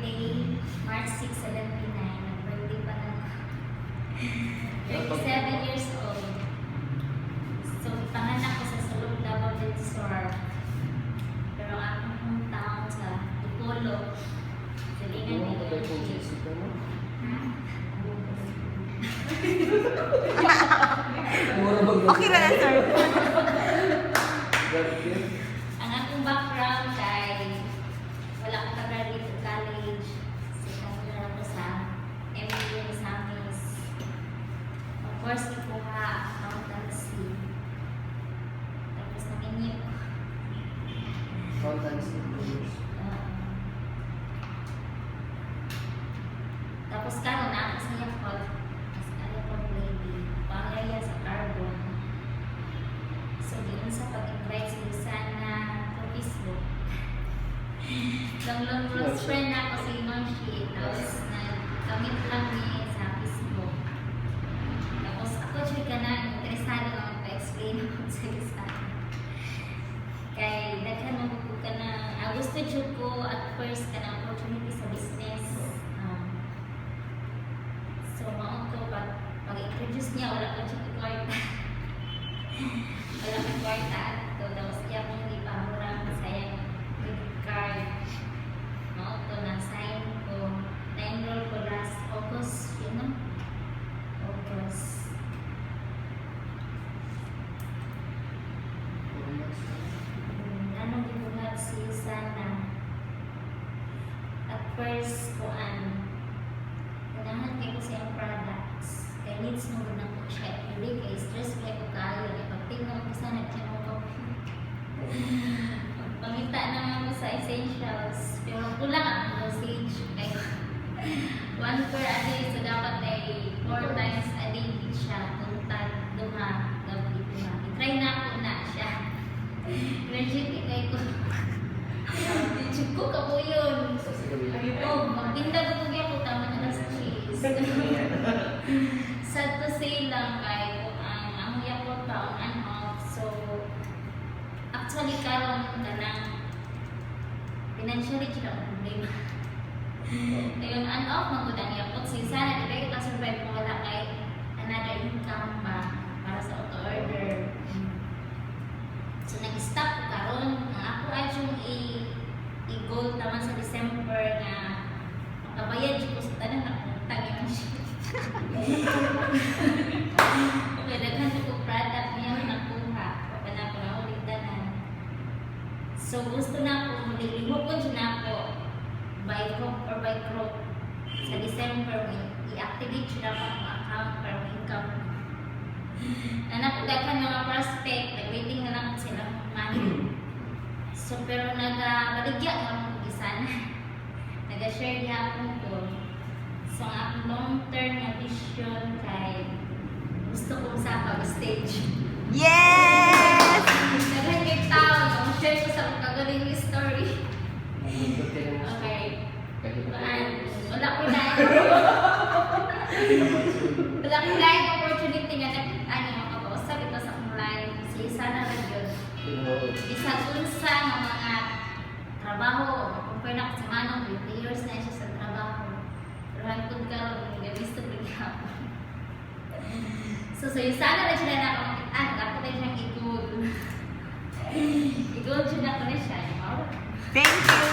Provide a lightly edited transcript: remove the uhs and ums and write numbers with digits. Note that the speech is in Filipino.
birthday, March 6, 79. Nag-birthday pa na. 37 years old. So, panganak ko sa Sulong Davao del Sur. Pero ang hometown sa Dipolo. Silingan ni Okay na sir. Ang akong background ay wala akong tagal dito college. Second year ako sa MBA sa Miss. Of course, ikuha accountancy. Tapos nakinyip. Tapos karon na ako sa Yakot. As Yakot lady. Pangalaya sa carbon. So, diyon sa pag-invite sa Lusana sa Facebook. Long close friend na ako sa Imanshi. Tapos, nag-commit lang niya sa Facebook. Tapos, ako siya ka na interesado na magpa-explain ako sa Lusana. Kaya, daghan mo ko ka na, gusto siya ko at first ka na opportunity sa business. So, maon ko, pag-introduce niya, wala ko siya kwarta. Wala ko kwarta. So, tapos siya mong ipahurang masayang credit card. Maon ko, na-sign ko. Na-enroll ko last August, yun no? August. Anong gibuhat si Sana? At first, unahan kayo siyang products. Kaya needs mo na po siya. Hindi kaya stress kayo ko kayo. Pag-tingnan ko sana siya mo ko. Pangita naman mo sa essentials. Pero kulang ang dosage. Kaya 1 per a day. So dapat ay 4 times a day siya. Tuntag, duha, gabi, duha. I-try na ako na siya. Energetic kayo ko. Check ko ka po yun. Magtinda ko po ko tama na lang sa cheese. Sad to say lang kay kung ang yapot pa on and off. So, actually karon ka ng financially sila ang problema. Ngayon, on off magod ang yapot. So, sana di ka survive kung wala kay another income ba para sa auto-order. So, nag-stop ko karon. Ang ako ay yung i-goal naman sa December na makabayad ko sa tanang nakutang yung shit. Okay, daghan ko product niya nakuha. Papanako na ulit danan. So, gusto na ako, maliliho po dyan ako by hook or by crook. Sa December, i-activate siya na ang account para income. Anak ko daghan mga prospect, nag-waiting na lang sila money. So, pero nag-baligya ka mo sana. Nag-share niya ako ko. So, ang akong long-term na vision kay gusto kong sa pag-stage. Yes! Naghan kay tao, share ko sa kagaling story. Okay. Wala ko na wala ko na opportunity nga makapausap ito sa online. Si sana lang yun. Isa unsa ng mga trabaho, compare na ko sa manong 20 years na siya sa trabaho. Pero hangtod ka, gusto ko niya. So, sana na siya na nakamakit. Ako na siyang i-goal. I-goal siya na ko na siya. Thank you!